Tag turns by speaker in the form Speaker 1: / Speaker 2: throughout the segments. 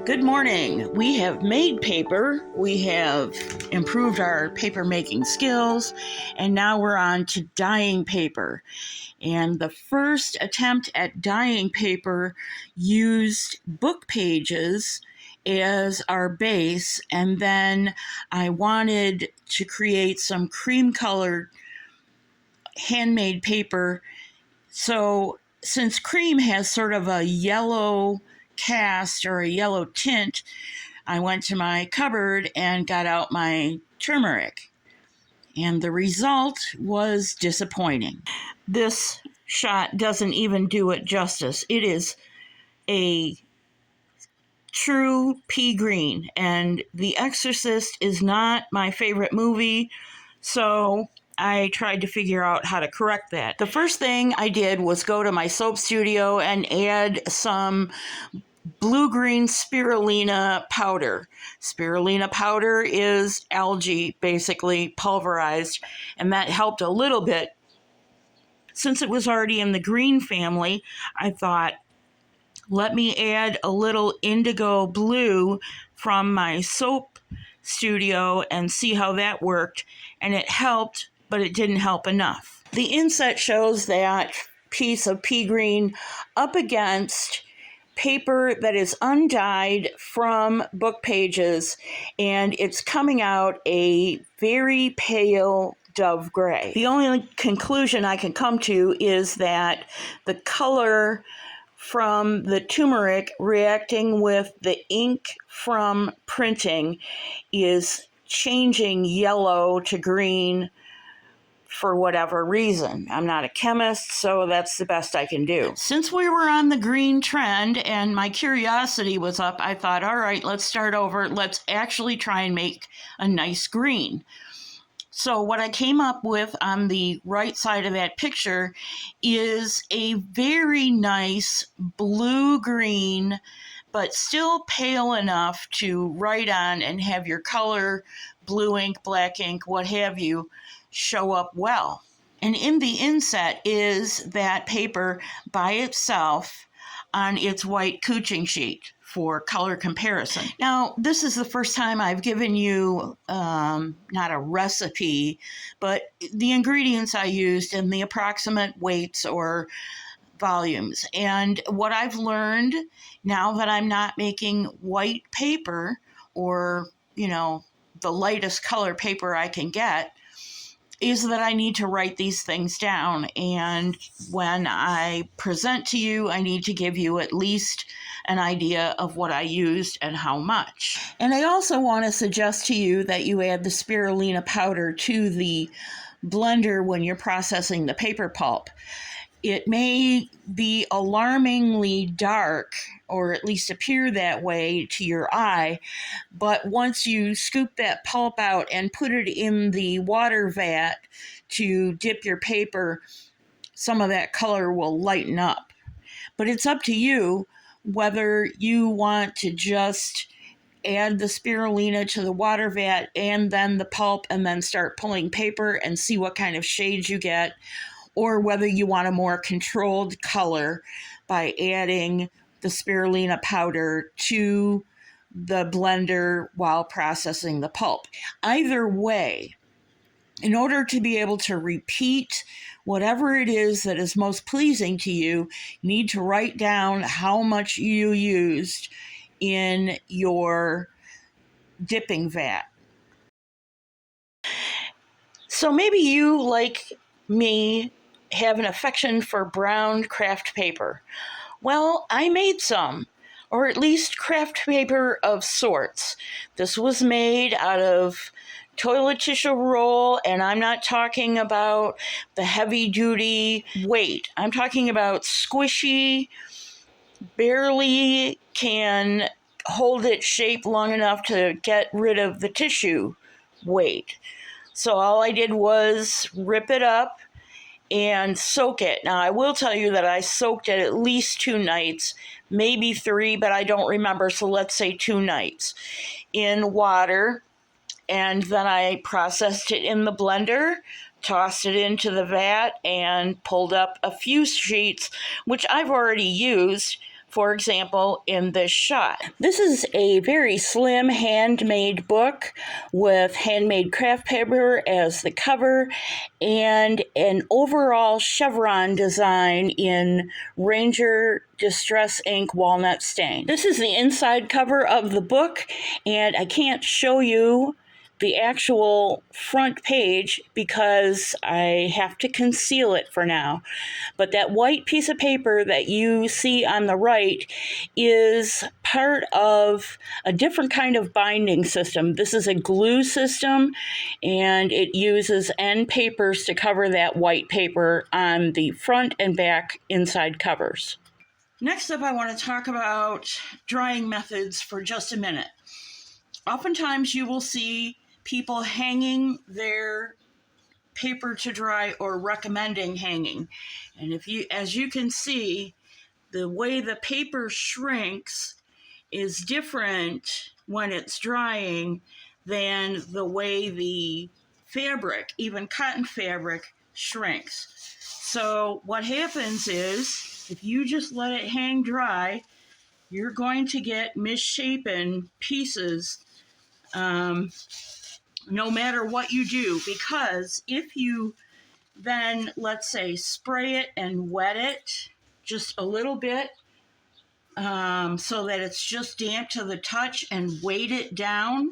Speaker 1: Good morning. We have made paper, we have improved our paper making skills, and now we're on to dyeing paper. And the first attempt at dyeing paper used book pages as our base, and then I wanted to create some cream colored handmade paper. So since cream has sort of a yellow cast or a yellow tint, I went to my cupboard and got out my turmeric. And the result was disappointing. This shot doesn't even do it justice. It is a true pea green, and The Exorcist is not my favorite movie, so I tried to figure out how to correct that. The first thing I did was go to my soap studio and add some blue-green spirulina powder. Spirulina powder is algae, basically pulverized, and that helped a little bit. Since it was already in the green family, I thought, let me add a little indigo blue from my soap studio and see how that worked. And it helped, but it didn't help enough. The inset shows that piece of pea green up against paper that is undyed from book pages, and it's coming out a very pale dove gray. The only conclusion I can come to is that the color from the turmeric reacting with the ink from printing is changing yellow to green for whatever reason. I'm not a chemist, so that's the best I can do. Since we were on the green trend and my curiosity was up, I thought, all right, let's start over. Let's actually try and make a nice green. So what I came up with on the right side of that picture is a very nice blue-green, but still pale enough to write on and have your color, blue ink, black ink, what have you, show up well. And in the inset is that paper by itself on its white couching sheet for color comparison. Now, this is the first time I've given you not a recipe, but the ingredients I used and the approximate weights or volumes. And what I've learned now that I'm not making white paper or, the lightest color paper I can get, is that I need to write these things down. And when I present to you, I need to give you at least an idea of what I used and how much. And I also want to suggest to you that you add the spirulina powder to the blender when you're processing the paper pulp. It may be alarmingly dark, or at least appear that way to your eye, but once you scoop that pulp out and put it in the water vat to dip your paper, some of that color will lighten up. But it's up to you whether you want to just add the spirulina to the water vat and then the pulp and then start pulling paper and see what kind of shades you get, or whether you want a more controlled color by adding the spirulina powder to the blender while processing the pulp. Either way, in order to be able to repeat whatever it is that is most pleasing to you, you need to write down how much you used in your dipping vat. So maybe you, like me, have an affection for brown craft paper. Well, I made some, or at least craft paper of sorts. This was made out of toilet tissue roll, and I'm not talking about the heavy-duty weight. I'm talking about squishy, barely can hold its shape long enough to get rid of the tissue weight. So all I did was rip it up and soak it. Now, I will tell you that I soaked it at least 2 nights, maybe 3, but I don't remember, so let's say 2 nights in water. And then I processed it in the blender, tossed it into the vat, and pulled up a few sheets, which I've already used, for example, in this shot. This is a very slim handmade book with handmade craft paper as the cover and an overall chevron design in Ranger Distress Ink Walnut Stain. This is the inside cover of the book, and I can't show you the actual front page because I have to conceal it for now. But that white piece of paper that you see on the right is part of a different kind of binding system. This is a glue system, and it uses end papers to cover that white paper on the front and back inside covers. Next up, I want to talk about drying methods for just a minute. Oftentimes you will see people hanging their paper to dry or recommending hanging. And as you can see, the way the paper shrinks is different when it's drying than the way the fabric, even cotton fabric, shrinks. So what happens is, if you just let it hang dry, you're going to get misshapen pieces no matter what you do, because if you then, let's say, spray it and wet it just a little bit so that it's just damp to the touch and weight it down,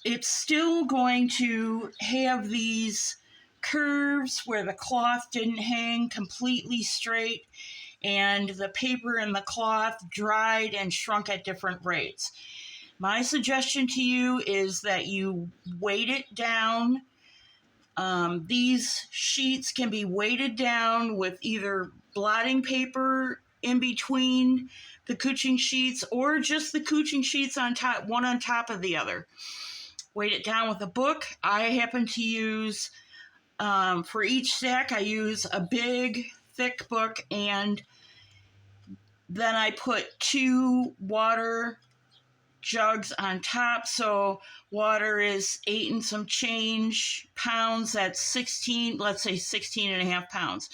Speaker 1: it's still going to have these curves where the cloth didn't hang completely straight and the paper and the cloth dried and shrunk at different rates. My suggestion to you is that you weight it down. These sheets can be weighted down with either blotting paper in between the couching sheets or just the couching sheets on top, one on top of the other. Weight it down with a book. I happen to use, for each stack, I use a big, thick book, and then I put 2 water jugs on top. So water is 8 and some change pounds. That's 16, let's say 16 and a half pounds.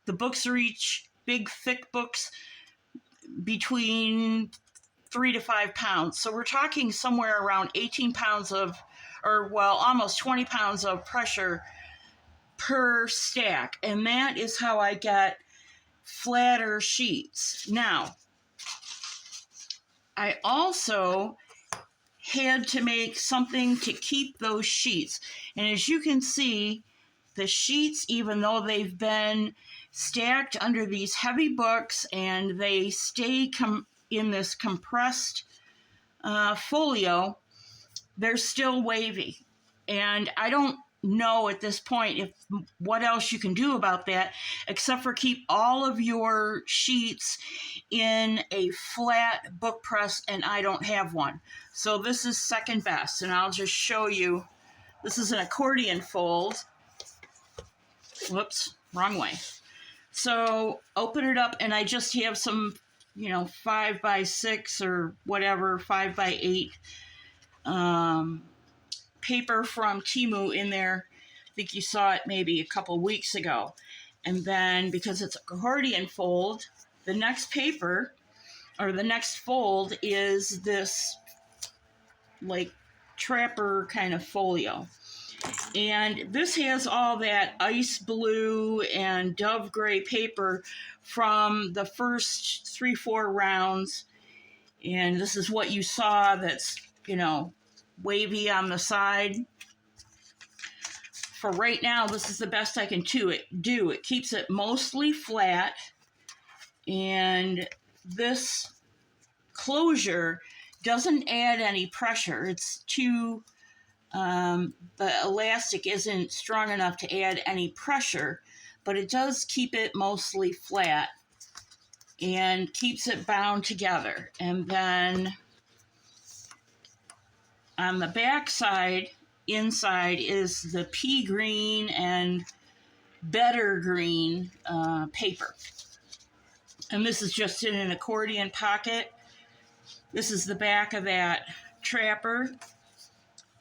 Speaker 1: The books are each big, thick books between 3 to 5 pounds. So we're talking somewhere around 18 pounds of, or well, almost 20 pounds of pressure per stack. And that is how I get flatter sheets. Now, I also had to make something to keep those sheets. And as you can see, the sheets, even though they've been stacked under these heavy books and they stay in this compressed folio, they're still wavy. And I don't know at this point what else you can do about that except for keep all of your sheets in a flat book press, and I don't have one. So this is second best, and I'll just show you. This is an accordion fold. Whoops, wrong way. So open it up, and I just have some, 5x6 or whatever, 5x8 paper from Temu in there. I think you saw it maybe a couple weeks ago. And then because it's accordion fold, the next paper or the next fold is this like trapper kind of folio. And this has all that ice blue and dove gray paper from the first 3-4 rounds. And this is what you saw that's, wavy on the side. For right now, this is the best I can do. It keeps it mostly flat, and this closure doesn't add any pressure. It's too, the elastic isn't strong enough to add any pressure, but it does keep it mostly flat and keeps it bound together. And then on the back side, inside is the pea green and better green paper. And this is just in an accordion pocket. This is the back of that trapper.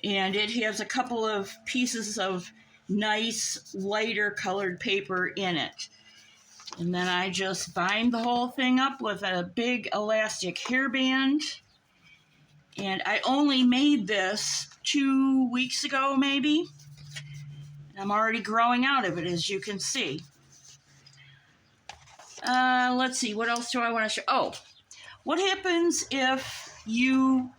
Speaker 1: And it has a couple of pieces of nice lighter colored paper in it. And then I just bind the whole thing up with a big elastic hairband. And I only made this 2 weeks ago, maybe. I'm already growing out of it, as you can see. Let's see, what else do I want to show? Oh, what happens if you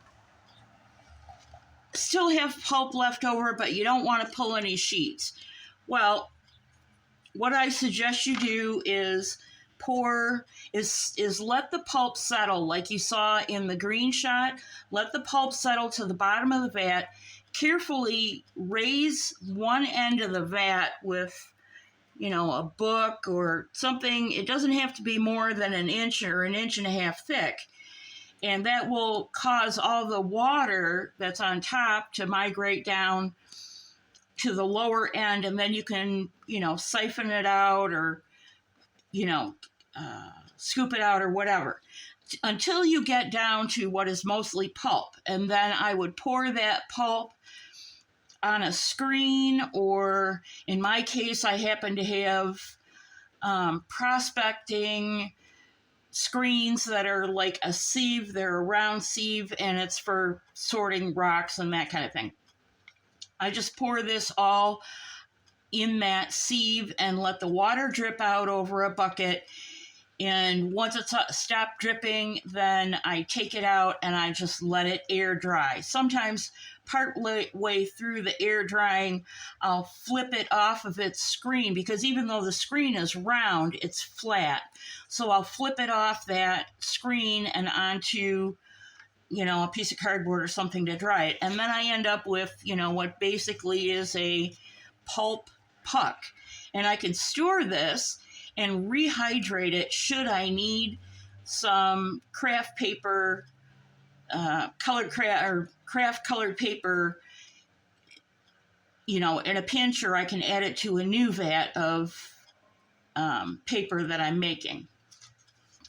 Speaker 1: still have pulp left over, but you don't want to pull any sheets? Well, what I suggest you do is let the pulp settle, like you saw in the green shot. Let the pulp settle to the bottom of the vat. Carefully raise one end of the vat with, a book or something. It doesn't have to be more than an inch or an inch and a half thick. And that will cause all the water that's on top to migrate down to the lower end, and then you can, siphon it out or, scoop it out or whatever until you get down to what is mostly pulp. And then I would pour that pulp on a screen, or in my case, I happen to have prospecting screens that are like a sieve. They're a round sieve, and it's for sorting rocks and that kind of thing. I just pour this all in that sieve and let the water drip out over a bucket. And once it's stopped dripping, then I take it out and I just let it air dry. Sometimes part way through the air drying, I'll flip it off of its screen, because even though the screen is round, it's flat. So I'll flip it off that screen and onto a piece of cardboard or something to dry it. And then I end up with, what basically is a pulp puck. And I can store this and rehydrate it should I need some craft paper, craft colored paper, in a pinch, or I can add it to a new vat of paper that I'm making.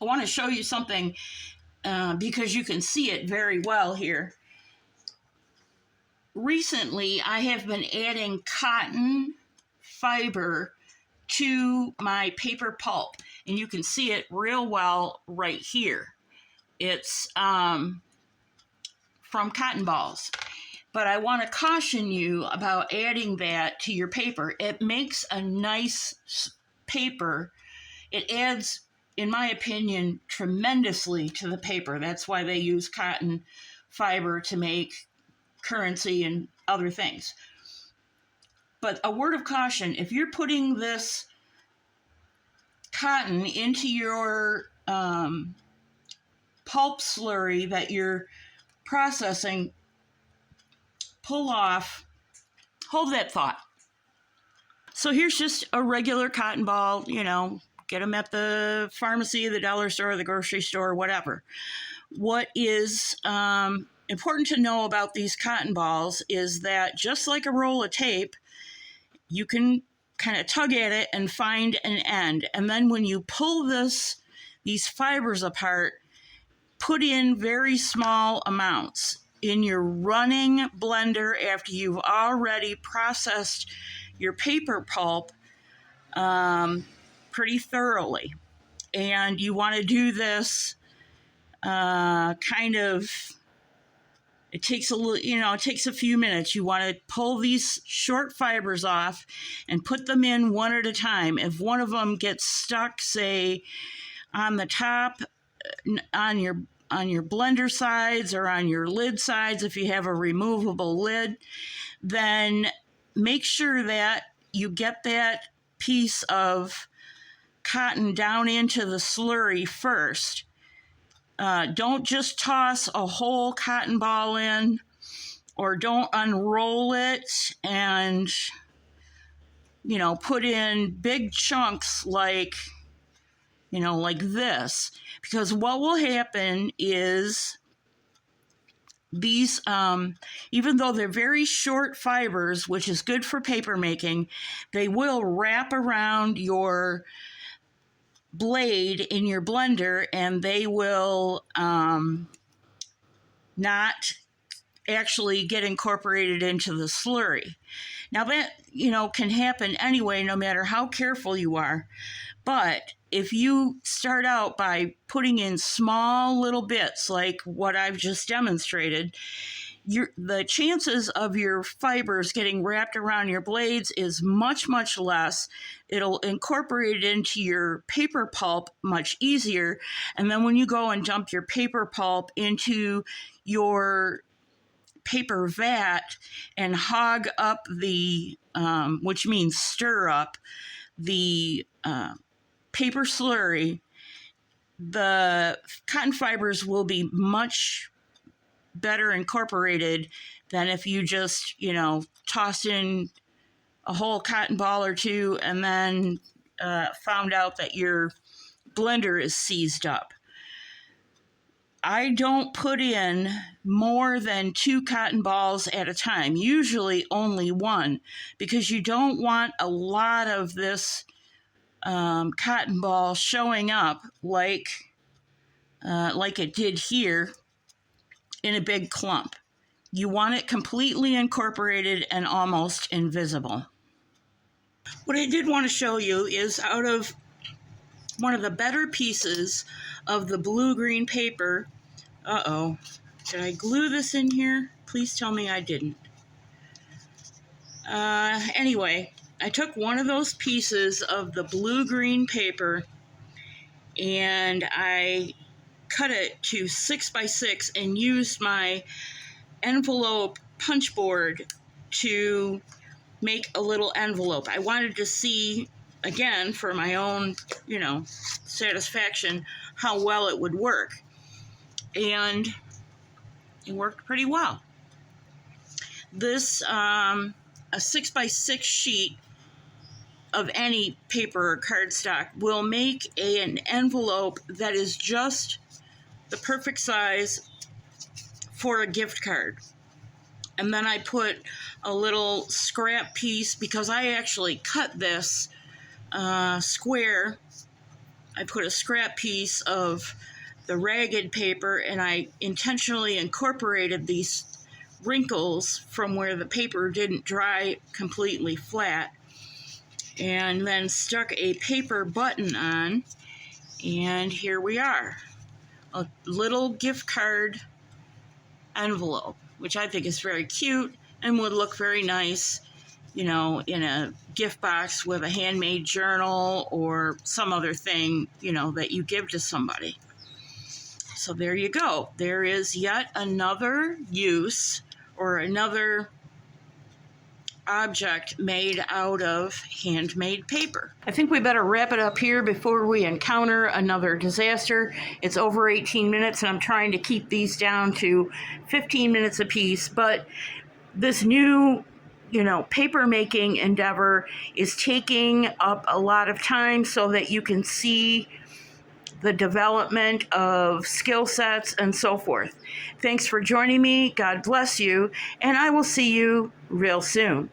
Speaker 1: I want to show you something because you can see it very well here. Recently, I have been adding cotton fiber to my paper pulp, and you can see it real well right here. It's from cotton balls. But I want to caution you about adding that to your paper. It makes a nice paper. It adds, in my opinion, tremendously to the paper. That's why they use cotton fiber to make currency and other things. But a word of caution, if you're putting this cotton into your pulp slurry that you're processing, pull off, hold that thought. So here's just a regular cotton ball, get them at the pharmacy, the dollar store, the grocery store, whatever. What is important to know about these cotton balls is that just like a roll of tape, you can kind of tug at it and find an end. And then when you pull these fibers apart, put in very small amounts in your running blender after you've already processed your paper pulp pretty thoroughly. And you want to do this it takes it takes a few minutes. You want to pull these short fibers off and put them in one at a time. If one of them gets stuck, say, on the top, on your blender sides or on your lid sides, if you have a removable lid, then make sure that you get that piece of cotton down into the slurry first. Don't just toss a whole cotton ball in, or don't unroll it and, put in big chunks like this. Because what will happen is these, even though they're very short fibers, which is good for paper making, they will wrap around your blade in your blender, and they will not actually get incorporated into the slurry. Now that, can happen anyway, no matter how careful you are. But if you start out by putting in small little bits like what I've just demonstrated, the chances of your fibers getting wrapped around your blades is much, much less. It'll incorporate it into your paper pulp much easier. And then when you go and dump your paper pulp into your paper vat and hog up which means stir up the paper slurry, the cotton fibers will be much better incorporated than if you just, tossed in a whole cotton ball or two and then found out that your blender is seized up. I don't put in more than 2 cotton balls at a time, usually only 1, because you don't want a lot of this cotton ball showing up like it did here in a big clump. You want it completely incorporated and almost invisible. What I did want to show you is out of one of the better pieces of the blue-green paper. Did I glue this in here? Please tell me I didn't. Anyway, I took one of those pieces of the blue-green paper and I cut it to 6 by 6 and used my envelope punch board to make a little envelope. I wanted to see, again, for my own, satisfaction, how well it would work. And it worked pretty well. This, a 6 by 6 sheet of any paper or cardstock will make an envelope that is just the perfect size for a gift card. And then I put a little scrap piece, because I actually cut this square. I put a scrap piece of the ragged paper and I intentionally incorporated these wrinkles from where the paper didn't dry completely flat, and then stuck a paper button on, and here we are. A little gift card envelope, which I think is very cute and would look very nice, in a gift box with a handmade journal or some other thing, that you give to somebody. So there you go. There is yet another use or another object made out of handmade paper. I think we better wrap it up here before we encounter another disaster. It's over 18 minutes and I'm trying to keep these down to 15 minutes apiece, but this new, paper making endeavor is taking up a lot of time so that you can see the development of skill sets and so forth. Thanks for joining me. God bless you, and I will see you real soon.